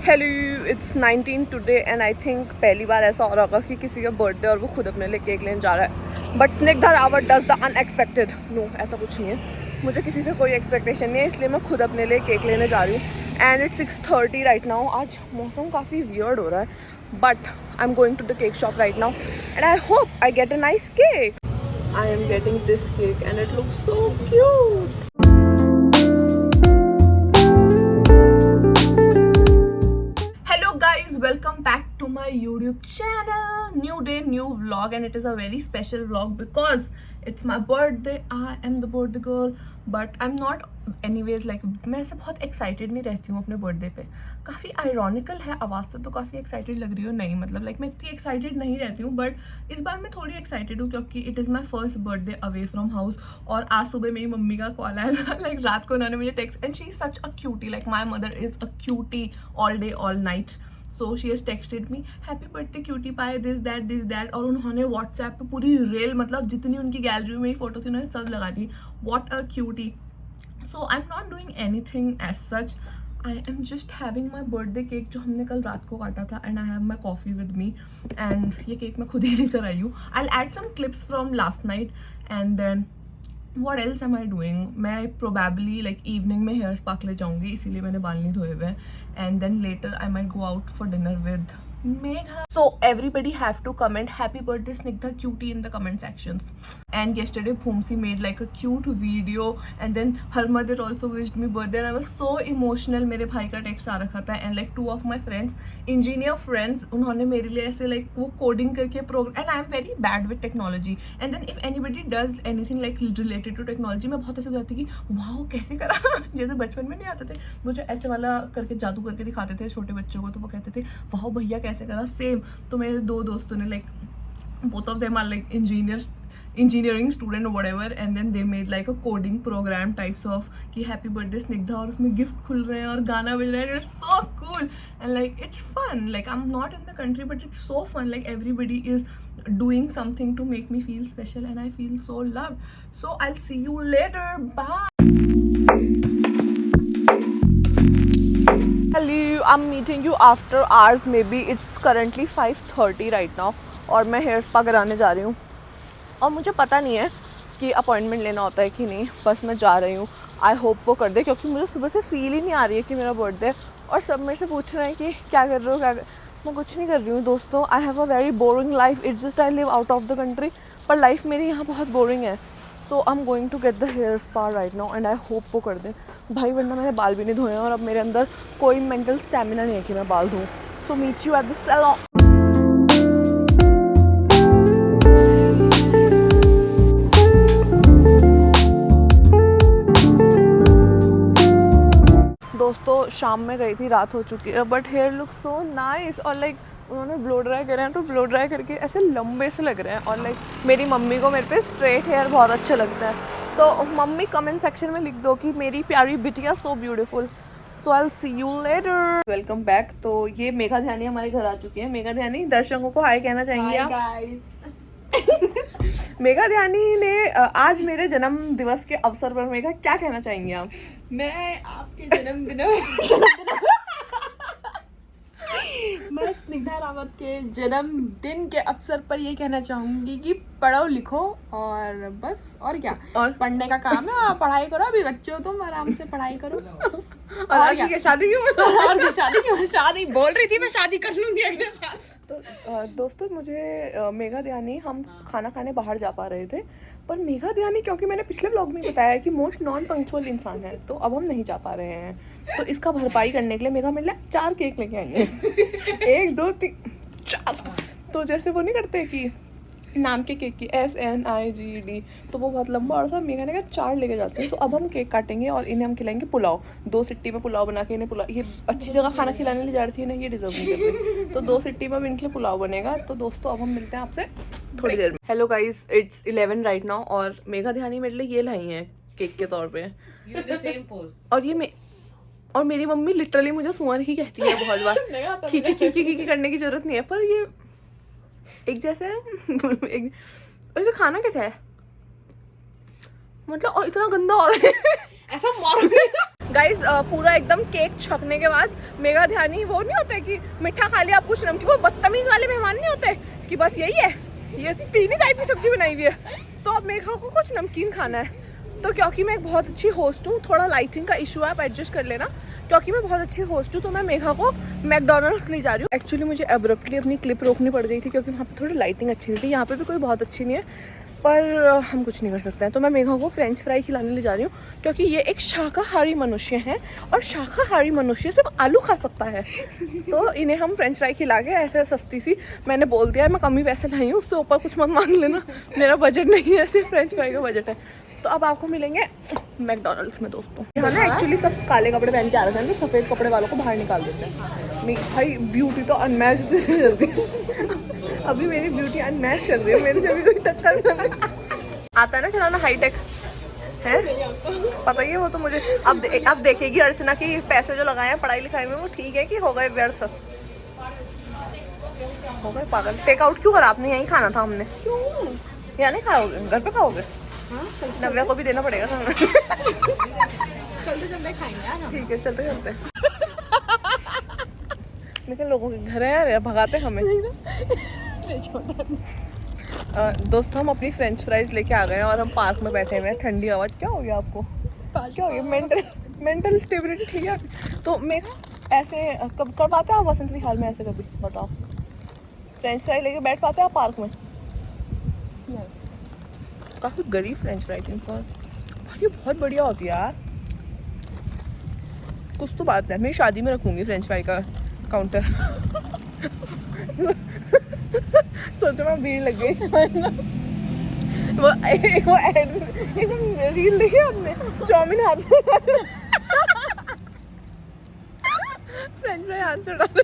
Hello, it's 19 today and I think पहली बार ऐसा हो रहा होगा कि किसी का बर्थडे और वो खुद अपने लिए केक लेने जा रहा है. But Snigdha Rawat does the unexpected. No, ऐसा कुछ नहीं है. मुझे किसी से कोई एक्सपेक्टेशन नहीं है, इसलिए मैं खुद अपने लिए केक लेने जा रही हूँ. And it's 6:30 right now. आज मौसम काफ़ी वियर्ड हो रहा है, but I am going to the cake shop right now and I hope I get a nice cake. I am getting this cake and it looks so cute. Guys, welcome back to my YouTube channel. New day, new vlog, and it is a very special vlog because it's my birthday. I am the birthday girl, but I'm not anyways like मैं ऐसे बहुत excited नहीं रहती हूँ अपने birthday पे. काफ़ी ironical है, आवाज़ से तो काफ़ी excited लग रही हो, नहीं मतलब like मैं इतनी excited नहीं रहती हूँ, but इस बार मैं थोड़ी excited हूँ क्योंकि it is my first birthday away from house. और आज सुबह मेरी मम्मी का कॉल आया था, like रात को उन्होंने मुझे text and she is such a cutie, like my mother is a cutie all day all night. So she has texted me happy birthday cutie पाए दिस दैट और उन्होंने व्हाट्सएप पे पूरी रेल मतलब जितनी उनकी गैलरी में मेरी फोटो थी उन्होंने सब लगा दी. What a cutie. So I am not doing anything as such. I am just having my birthday cake जो हमने कल रात को काटा था and I have my coffee with me. And ये केक मैं खुद ही लेकर आई हूँ. I add some clips from last night and then what else am I doing? मैं probably like evening में hair spa के लिए जाऊँगी, इसीलिए मैंने बाल नहीं धोए हुए. And then later I might go out for dinner with Megha. So everybody have to comment happy birthday Snigdha cutie in the comment sections. And yesterday Phumsi made like a cute video and then her mother also wished me birthday and I was so emotional. मेरे भाई का text आ रखा था and like two of my friends, engineer friends, उन्होंने मेरे लिए ऐसे like वो coding करके program and I am very bad with technology. And then if anybody does anything like related to technology, मैं बहुत ऐसे हो जाती कि वाह कैसे करा जैसे बचपन में नहीं आते थे मुझे ऐसे वाला करके जादू करके दिखाते थे छोटे बच्चों को, तो वो कहते थे वाह भैया कैसे करा सेम. तो मेरे दो दोस्तों ने like both of them are like engineering student or whatever and then they made like a coding program types of कि happy birthday Snigdha और उसमें gift खुल रहे हैं और गाना बज रहा है. It's so cool and like it's fun. Like I'm not in the country but it's so fun. Like everybody is doing something to make me feel special and I feel so loved. So I'll see you later. Bye. Hello, I'm meeting you after hours. Maybe it's currently 5:30 right now और मैं hair spa कराने जा रही हूँ और मुझे पता नहीं है कि अपॉइंटमेंट लेना होता है कि नहीं, बस मैं जा रही हूँ. आई होप वो कर दे क्योंकि मुझे सुबह से फील ही नहीं आ रही है कि मेरा बर्थडे और सब मेरे से पूछ रहे हैं कि क्या कर रहे हो मैं कुछ नहीं कर रही हूँ दोस्तों. I have a very boring life. It's just I live out of the country पर लाइफ मेरी यहाँ बहुत बोरिंग है. So I am going to get the hair spa right now and I hope वो कर दें भाई, वरना मैंने बाल भी नहीं धोए हैं और अब मेरे अंदर कोई मेंटल स्टेमिना नहीं है कि मैं बाल धोऊँ. So meet you at the salon. दोस्तों शाम में गई थी, रात हो चुकी है but hair look so nice और लाइक उन्होंने ब्लो ड्राई करे हैं तो ब्लो ड्राई करके ऐसे लंबे से लग रहे हैं और लाइक मेरी मम्मी को मेरे पे स्ट्रेट हेयर बहुत अच्छा लगता है. तो मम्मी कमेंट सेक्शन में लिख दो कि मेरी प्यारी बिटिया so beautiful. So I will see you later. Welcome back. तो ये मेघा ध्यानी हमारे घर आ चुकी है. मेघा ध्यानी दर्शकों को हाय कहना चाहेंगे आप? मेघा ध्यानी ने आज मेरे जन्म दिवस के अवसर पर मेघा क्या कहना चाहेंगे आप? मैं आपके जन्मदिन मैं स्निग्धा रावत के जन्मदिन के अवसर पर ये कहना चाहूंगी कि पढ़ो लिखो और बस और क्या, और पढ़ने का काम है. पढ़ाई करो, अभी बच्चे हो तुम, आराम से पढ़ाई करो. और क्या शादी क्यों? और क्या शादी बोल रही थी मैं शादी कर लूंगी अगले साल. तो दोस्तों मुझे मेघा ध्यानी, हम खाना खाने बाहर जा पा रहे थे पर मेघा ध्यानी क्योंकि मैंने पिछले व्लॉग में बताया कि मोस्ट नॉन पंक्चुअल इंसान है तो अब हम नहीं जा पा रहे हैं. तो इसका भरपाई करने के लिए मेघा मेरे लिए 4 केक लेके आई है. 1 2 3 4. तो जैसे वो नहीं करते कि नाम के केक की SNIGD, तो वो बहुत लंबा और था. मेघा ने कहा 4 लेके जाते हैं. तो अब हम केक काटेंगे और इन्हें हम खिलाएंगे पुलाव. 2 सिट्टी में पुलाव बना के इन्हें पुलाव, ये अच्छी जगह खाना खिलाने ले जा रही थी ना, ये डिजर्व नहीं कर रही. तो 2 सिट्टी में इनके लिए पुलाव बनेगा. तो दोस्तों अब हम मिलते हैं आपसे थोड़ी देर में. Hello guys, it's 11 right now और मेघा ध्यानी मेरे लिए ये लाई है केक के तौर पे. और ये और मेरी मम्मी लिटरली मुझे सुअर ही कहती है बहुत बार. खी करने की जरूरत नहीं है पर ये एक जैसे एक और इसे खाना कैसा है मतलब और इतना गंदा हो रहा है ऐसा मारो. गाइज पूरा एकदम केक छकने के बाद मेघा ध्यानी वो नहीं होते कि मीठा खा लिया आप कुछ नमकीन, वो बदतमीज वाले मेहमान नहीं होते कि बस यही है, ये 3 ही टाइप की सब्जी बनाई हुई है तो अब मेघा को कुछ नमकीन खाना है। तो क्योंकि मैं एक बहुत अच्छी होस्ट हूँ, थोड़ा लाइटिंग का इशू है, आप एडजस्ट कर लेना, क्योंकि मैं बहुत अच्छी होस्ट हूँ तो मैं मेघा को मैकडोनल्ड्स ले जा रही हूँ। एक्चुअली मुझे अब्रप्टली अपनी क्लिप रोकनी पड़ गई थी क्योंकि वहाँ पे थोड़ी लाइटिंग अच्छी नहीं थी, यहाँ पे भी कोई बहुत अच्छी नहीं है, पर हम कुछ नहीं कर सकते हैं। तो मैं मेघा को फ्रेंच फ्राई खिलाने ले जा रही हूँ क्योंकि ये एक शाकाहारी मनुष्य है और शाकाहारी मनुष्य सिर्फ आलू खा सकता है। तो इन्हें हम फ्रेंच फ्राई खिला के ऐसे सस्ती सी, मैंने बोल दिया है मैं कम ही पैसे लाई हूँ, उससे ऊपर कुछ मत मांग लेना, मेरा बजट नहीं है, सिर्फ फ्रेंच फ्राई का बजट है। तो अब आपको मिलेंगे मैकडोनल्ड्स में दोस्तों। यहाँ ना एक्चुअली सब काले कपड़े पहन के आ रहे थे, सफ़ेद कपड़े वालों को बाहर निकाल देते हैं। भाई ब्यूटी तो अनमैच चल रही है, अभी मेरी ब्यूटी अनमैच चल रही है, मेरे से अभी कोई टक्कर नहीं आता है ना चलाना हाईटेक है, पता ही है वो तो मुझे। अब देखेगी अर्चना की पैसे जो लगाए हैं पढ़ाई लिखाई में वो ठीक है कि हो गए व्यर्थ, हो गए पागल। टेक आउट क्यों करा आपने, यहीं खाना था हमने। क्यों यहाँ नहीं खाओगे, घर पे खाओगे? नव्या को भी देना पड़ेगा खाना। चलते चलते खाएंगे यार। ठीक है चलते चलते। लेकिन लोगों के घर है यार, भगाते हमें। दोस्तों हम अपनी फ्रेंच फ्राइज लेके आ गए हैं और हम पार्क में बैठे हुए हैं, ठंडी आवाज़। क्या हो गया आपको, क्या हो गया? मेंटल स्टेबिलिटी ठीक है? तो मेरा ऐसे कब पाते हैं आप वसंत विहार में, ऐसे कभी बताओ फ्रेंच फ्राई लेके बैठ पाते हैं आप पार्क में? काफ़ी गरीब फ्रेंच फ्राई थी पर ये बहुत बढ़िया होती है यार। कुछ तो बात है, मेरी शादी में रखूँगी फ्रेंच फ्राई का काउंटर। सोचो मैं भीड़ लग गई। वो रील देखी आपने, चाउमीन हाथ से फ्रेंच फ्राई हाथ से डाले।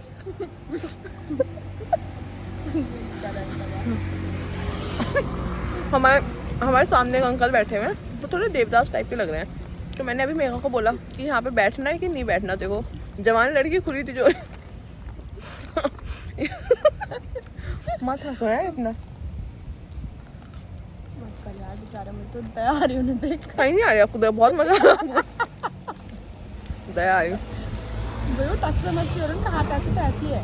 हमारे सामने एक अंकल बैठे हुए हैं, तो थोड़े देवदास टाइप के लग रहे हैं। तो मैंने अभी मेघा को बोला कि यहाँ पे बैठना है कि नहीं बैठना, देखो जवान लड़की खुली थी जो। मत हंसो यार इतना, मत कर यार, बेचारा मुझे तो दया आ रही उन्हें देख। कहीं नहीं आ रही आपको दया? बहुत मजा आ रहा। दया आ रही वो टस से मस्ती हो रही, उनका हाथ ऐसे तो ऐसी है।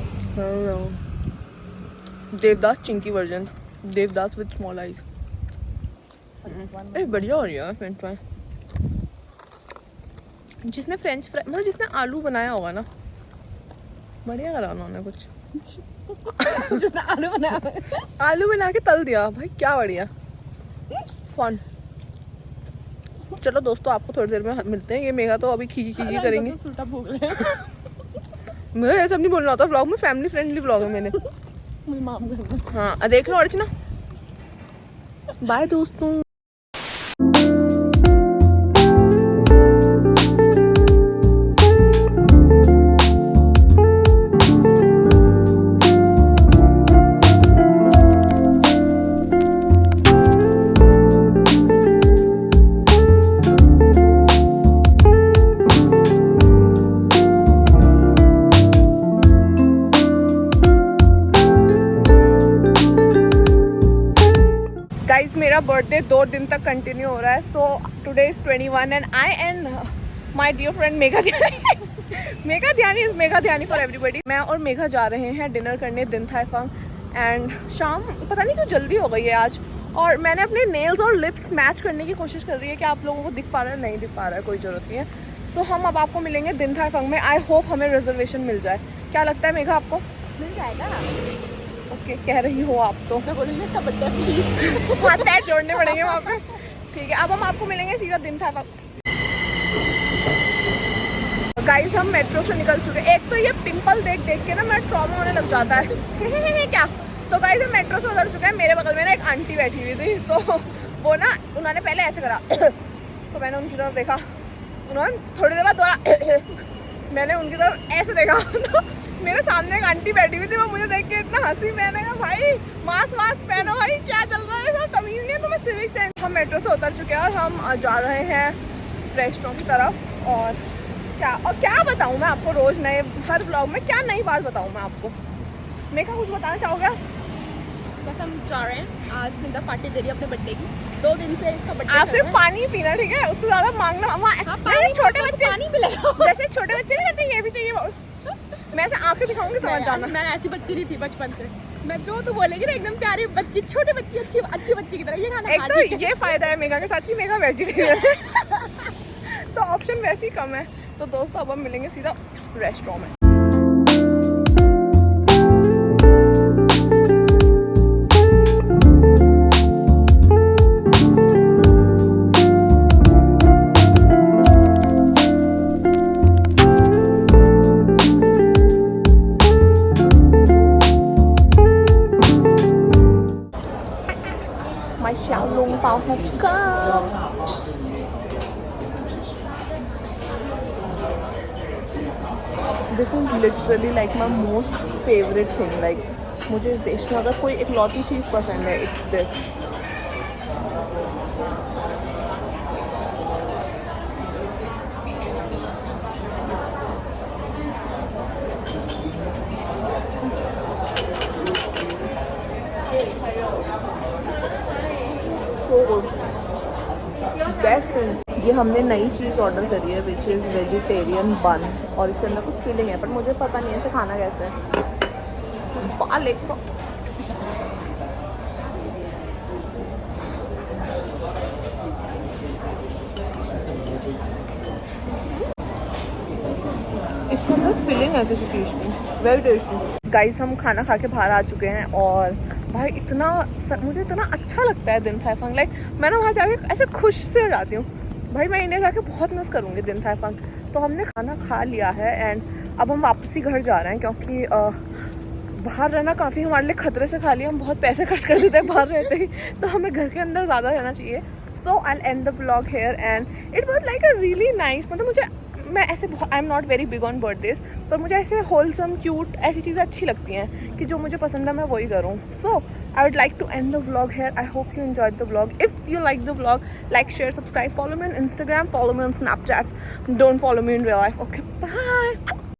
Devdas Chinki version, Devdas with small eyes. बढ़िया हो रही है फ्रेंच फ्राई। जिसने फ्रेंच फ्राई मतलब जिसने आलू बनाया होगा ना, बढ़िया करा उन्होंने कुछ। जिसने आलू बनाया, आलू बना के तल दिया भाई, क्या बढ़िया फन। चलो दोस्तों आपको थोड़ी देर में मिलते हैं। ये मेघा तो अभी खींची करेंगे। तो सूटा फूक रहे हैं। मुझे ये सब नहीं बोलना होता व्लॉग में, फैमिली फ्रेंडली व्लॉग है मैंने। मुझे माफ करना। हाँ देख लो अर्चना। बाय दोस्तों। गाइज मेरा बर्थडे 2 दिन तक कंटिन्यू हो रहा है। So today is 21 and I and my dear friend Megha Dhyani. Megha Dhyani for everybody. मैं और मेघा जा रहे हैं डिनर करने दिन थाई फंग एंड शाम पता नहीं क्यों जल्दी हो गई है आज। और मैंने अपने नेल्स और लिप्स मैच करने की कोशिश कर रही है कि आप लोगों को दिख पा रहा है, नहीं दिख पा रहा है, कोई ज़रूरत नहीं है। सो हम अब आपको मिलेंगे दिन थाई फंग में। आई होप हमें रिजर्वेशन मिल जाए। क्या लगता है मेघा आपको? मिल जाएगा। ओके कह रही हो आप तो। मैं बोलूँगी इसका बर्थडे प्लीज। हाथ पैर जोड़ने पड़ेंगे वहाँ पे। ठीक है अब हम आपको मिलेंगे सीधा दिन था। गाइस हम मेट्रो से निकल चुके हैं। एक तो ये पिंपल देख के ना मेरा ट्रॉमा होने लग जाता है। क्या तो गाइस हम मेट्रो से उतर चुके हैं। मेरे बगल में ना एक आंटी बैठी हुई थी, तो वो ना उन्होंने पहले ऐसे करा तो मैंने उनकी तरफ देखा, उन्होंने थोड़ी देर बाद दोबारा मैंने उनकी तरफ ऐसे देखा, तो मेरे सामने एक आंटी बैठी हुई थी, वो मुझे देख के इतना हंसी। मैंने कहा भाई मास्क पहनो भाई, क्या चल रहा है, सब तमीज़ नहीं है तुम्हें सिविक सेंस। हम मेट्रो से उतर चुके हैं और हम जा रहे हैं रेस्टोरेंट की तरफ। और क्या बताऊँ मैं आपको, रोज़ नए हर ब्लॉग में क्या नई बात बताऊँ मैं आपको। मेघा कुछ बताना चाहोगे? बस हम जा रहे हैं, आज स्निग्धा पार्टी दे रही है अपने बर्थडे की। 2 दिन से इसका बर्थडे आप सिर्फ पानी पीना, ठीक है, उससे ज्यादा मांगना। पानी छोटे बच्चे पानी मिलेगा, जैसे छोटे बच्चे नहीं कहते ये भी चाहिए, मैं ऐसे आंखें दिखाऊंगी, समझ जाना। मैं ऐसी बच्ची नहीं थी बचपन से, मैं जो तू बोलेगी ना एकदम प्यारी बच्ची, छोटे बच्ची, अच्छी बच्ची की तरह ये खाना। एक तो ये फायदा है मेघा के साथ कि मेघा वेजिटेरियन है तो ऑप्शन वैसे ही कम है। तो दोस्तों अब हम मिलेंगे सीधा रेस्टोरेंट में। My Xiaolong Bao has come. This is literally like my most favorite thing. Like मुझे इस देश में अगर कोई इकलौती चीज़ पसंद है, it's this. So good. Best thing. ये हमने नई चीज़ ऑर्डर करी है विच इज़ वेजिटेरियन बन, और इसके अंदर कुछ फीलिंग है पर मुझे पता नहीं है इसे खाना कैसे है। बालेक तो इसके अंदर फीलिंग है किसी चीज़ की, वेरी टेस्टी। गाइस हम खाना खा के बाहर आ चुके हैं और भाई मुझे इतना अच्छा लगता है दिन थाई फंग। लाइक मैं ना वहाँ जाके ऐसे खुश से हो जाती हूँ। भाई मैं इंडिया जाके बहुत मिस करूँगी दिन थाई फंग। तो हमने खाना खा लिया है एंड अब हम वापसी घर जा रहे हैं क्योंकि बाहर रहना काफ़ी हमारे लिए खतरे से खाली, हम बहुत पैसे खर्च कर देते हैं बाहर रहते ही, तो हमें घर के अंदर ज़्यादा रहना चाहिए। So I end the vlog here and it was like a really nice. मतलब मैं ऐसे I am not very big on birthdays, पर मुझे ऐसे होलसम क्यूट ऐसी चीज़ें अच्छी लगती हैं कि जो मुझे पसंद है मैं वही करूँ। So I would like to end the vlog here. I hope you enjoyed the vlog. If you like the vlog, like, share, subscribe, follow me on Instagram, follow me on Snapchat. Don't follow me in real life. Okay, bye.